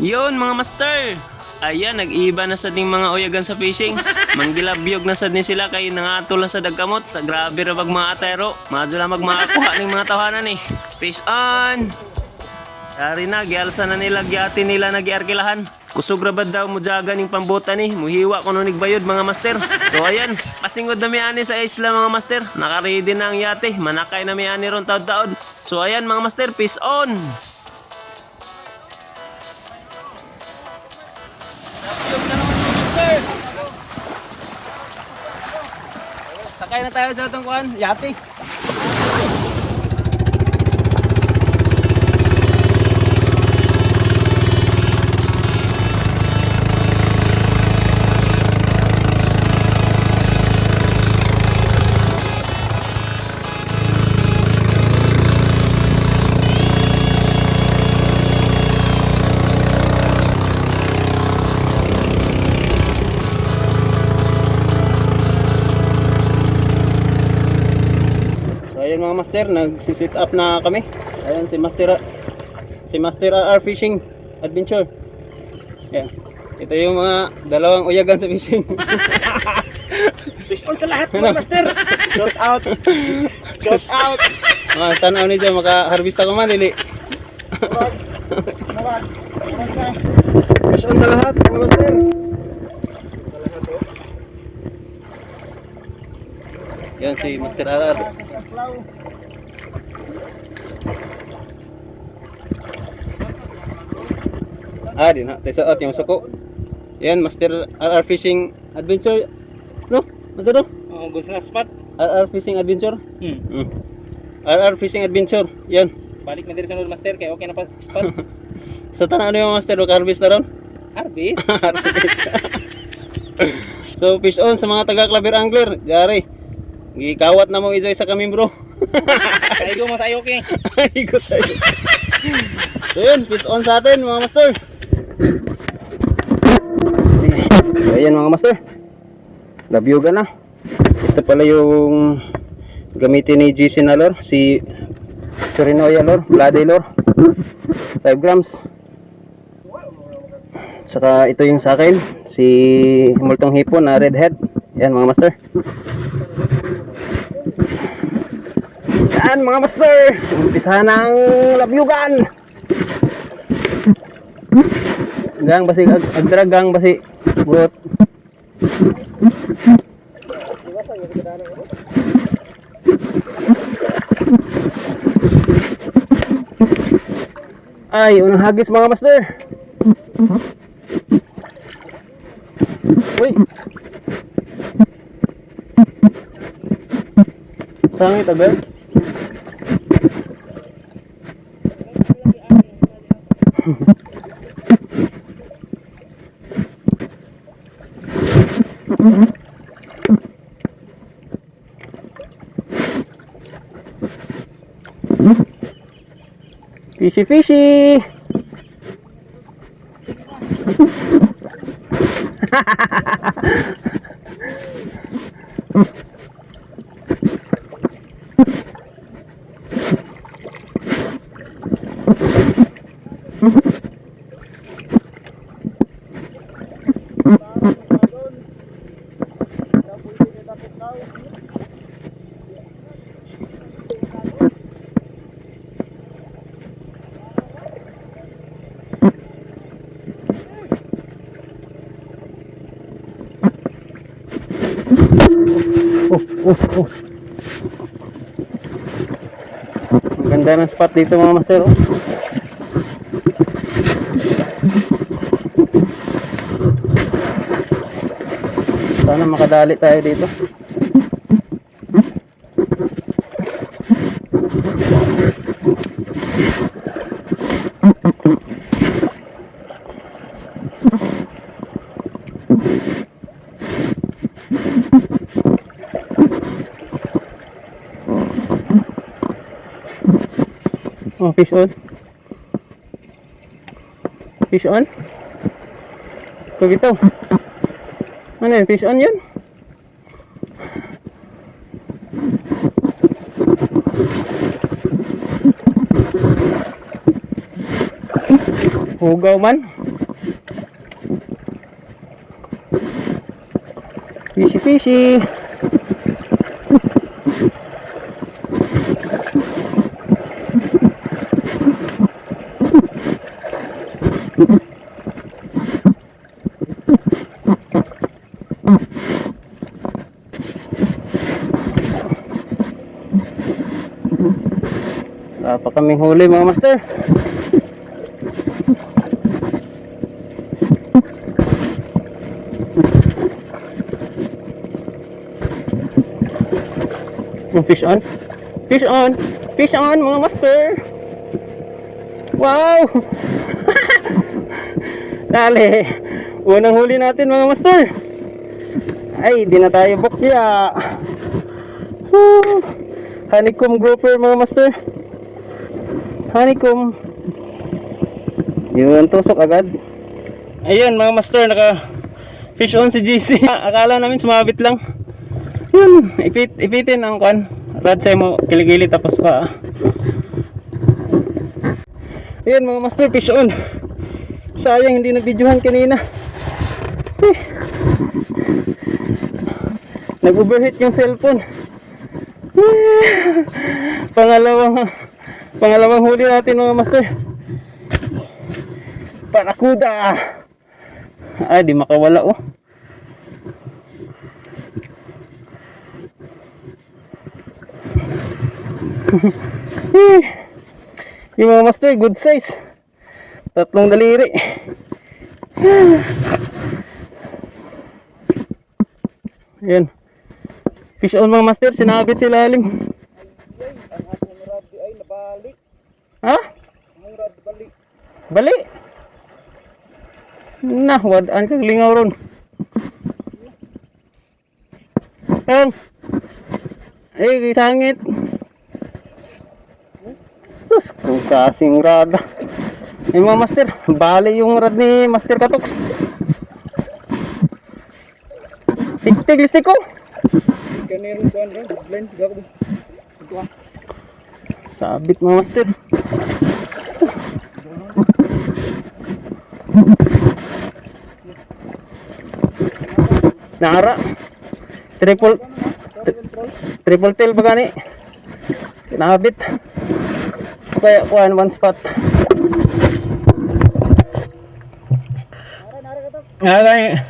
Yun mga master. Ayan, nag-iba na sad ning mga uyagan sa fishing. Manggilabyog na sad ni sila kay nangatol na sa dagkamot. Sa grabe ra bag mga atero. Madyo lang magmakakuha ning mga tawanan eh. Fish on! Dari na, gialsa na nila, giati nila nagiarkilahan. Kusog ra bad daw mujaga ning pambutan ni. Muhiwa ko nunig bayod mga master. So ayan, pasingod na mi ani sa isla mga master. Naka-ready na ang yate. Manakay na mi ani ron taod-taod. So ayan mga master, fish on! Sakay na tayo sa itong kuhan, yate. Ayan mga master, nagsisit up na kami. Ayan si Master RR Fishing Adventure. Ayan. Ito yung mga dalawang uyagan sa fishing. Fish on sa lahat mga master. Shout out. Shout out. Mga tanaw ni dyan, maka-harvest ako man, dili. Fish on sa lahat mga master. Yan si Master RR. Di na, tayo sa yung suko. Yan, Master RR Fishing Adventure. No? Master no? Oh, gusto na spot. RR Fishing Adventure. RR Fishing Adventure. Yan. Balik na din sa master kay okay na pa spot. So tanong ano yung Master, harvest na ron? Harvest. So fish on sa mga taga-claver angler. Gari. Gikawat na mo izoy sa kami bro. Aigo mo sa okay. Aigo tayo. So yun, fish on sa atin mga master. Ayan mga master. Labyugan na. Ito pala yung gamitin ni GC na lure, si Chirinoya lure, Bloody lure, 5 grams. Saka ito yung sa akin, si multong hipon na redhead. Yan mga master. Yan mga master, umpisahan ng labyugan. Gang basi agdrag gang basi buot. Ay, unang hagis mga master. Uy. Sangit agad. Fishy fishy. Oh. Ang ganda ng spot dito mga master. Oh. Sana makadali tayo dito. Oh, fish on. Fish on. Ito bitaw. Ano yun? Fish on yun? Hugaw man. Fishy fishy. Wala pa kaming huli mga master. Fish on. Fish on. Fish on mga master. Wow. Dali. Unang huli natin mga master. Ay, di na tayo bukya. Honeycomb grouper mga master. Honeycomb. Yun, tusok agad. Ayun mga master, naka fish on si GC. Akala namin sumabit lang. Yun, ipitin ang kan. Rad sa'yo mo, kiligili tapos ka. Ayun mga master, fish on. Sayang hindi na videohan kanina. Nag-overheat yung cellphone. Pangalawang huli natin mga master. Parakuda. Ay, di makawala oh. Yung mga master, good size. 3 daliri. Ayan. Fish on mga master, sinabit si lalim. Ha? Bali? Nah, wadaan kang lingaw ron. Tang. Eh, sangit. Sus, kung kasing rada. Eh mga master, bali yung rad ni Master Katoks. Tig listik ko. Sabit mga master. Nara. Triple tail ba gani? Kinabit. Kaya one spot. Okay.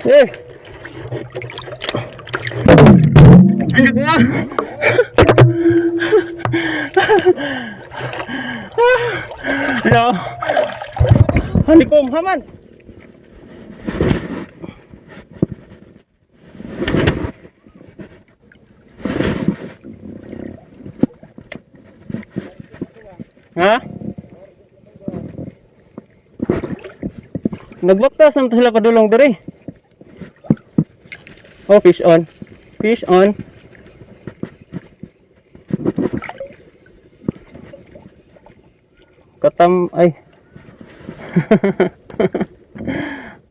Eh. Anak na. Hello. Honeycomb haman. Ha? Nagbaktas naman sila padulong diri. Oh, fish on. Fish on. Katam ay.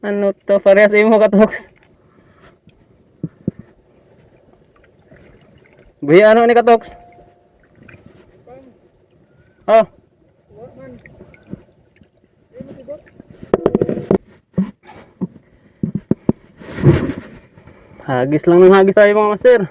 Ano to? Parehas imo Katoks. Buhi ano ni Katoks? Oh. Hagis lang ng hagis tayo mga master.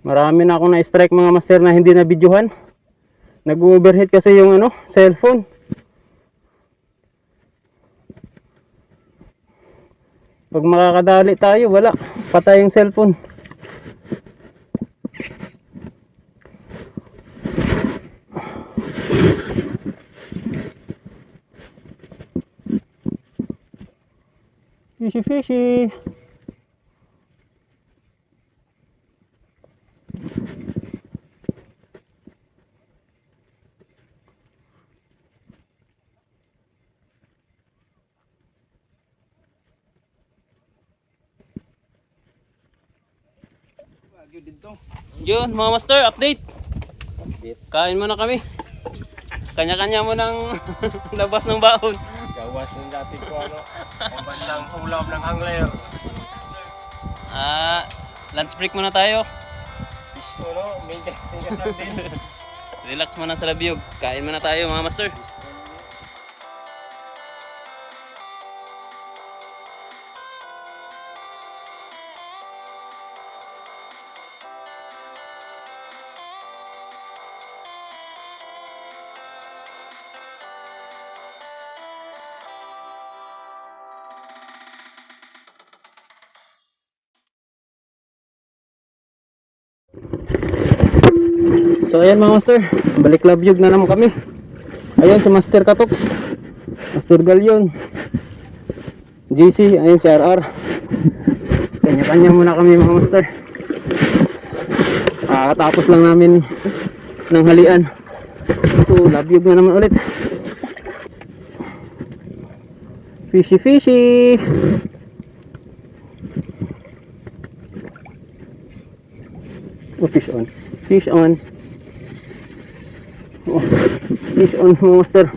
Marami na akong na-strike mga master na hindi na videohan. Nag-overheat kasi yung ano, cellphone. Pag makakadali tayo, wala. Patay yung cellphone. Fishy fishy. Yun mga master, update. Kain muna kami. Kanya-kanya mo ng labas ng baon. Gawas ng dati ko ano, pambansang ulam ng angler. Lunch break muna tayo. Fish ko no, may sardines. Relax muna sa labiyog. Kain muna tayo mga master. So ayan mga master, balik labyog na naman kami. Ayan si Master Katoks, Master Galyon, GC, ayun si RR. Kanya-kanya muna kami mga master. Katapos lang namin ng halian. So labyog na naman ulit. Fishy fishy. Oh, fish on. Fish on. Oh, fish on mga master.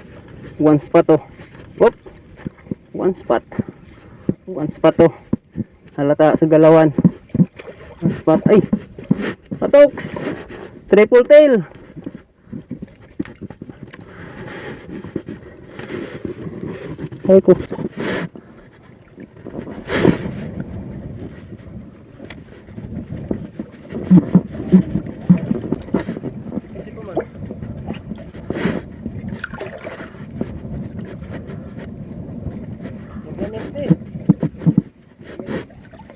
One spot oh. Whoop. One spot. One spot oh. Halata sa galawan. One spot. Ay. Katoks. Triple tail. Ay ko.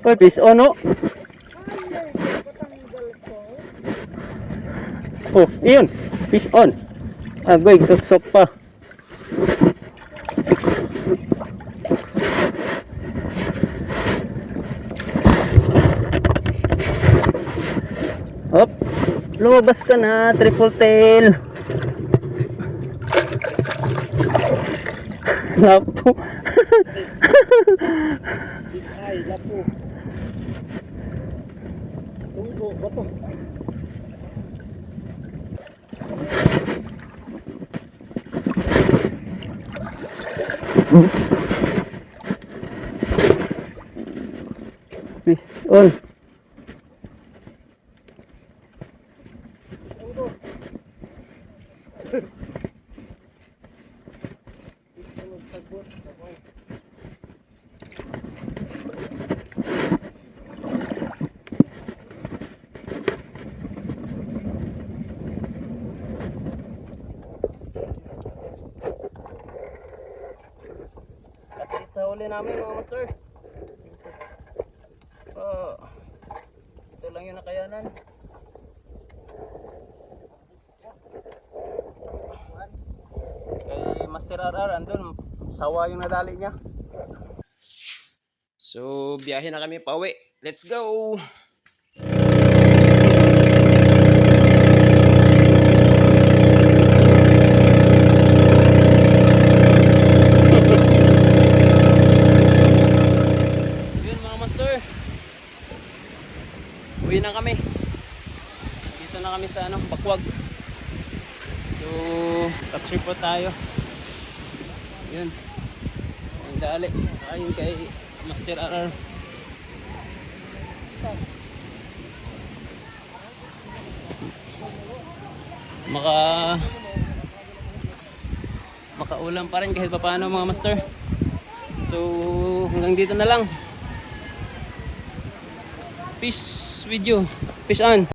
Oy, fish on oh. Oh, iyon. Fish on. Agoy, sok-sok pa. Hop. Lumabas ka na, triple tail. Lapo. Ay, lapo. Tunggo, bato. Fish on. Sa huli namin mga master. Ito lang yung nakayanan. Kay Master RR andun, sawa yung nadali niya. So biyahe na kami pauwi. Let's go. Uwi na kami. Dito na kami sa Bakwag. So, touch report tayo. Yun. Ang dali. Ayun kay Master RR. Makaulam pa rin kahit paano mga master. So, hanggang dito na lang. Peace with you. Fish on.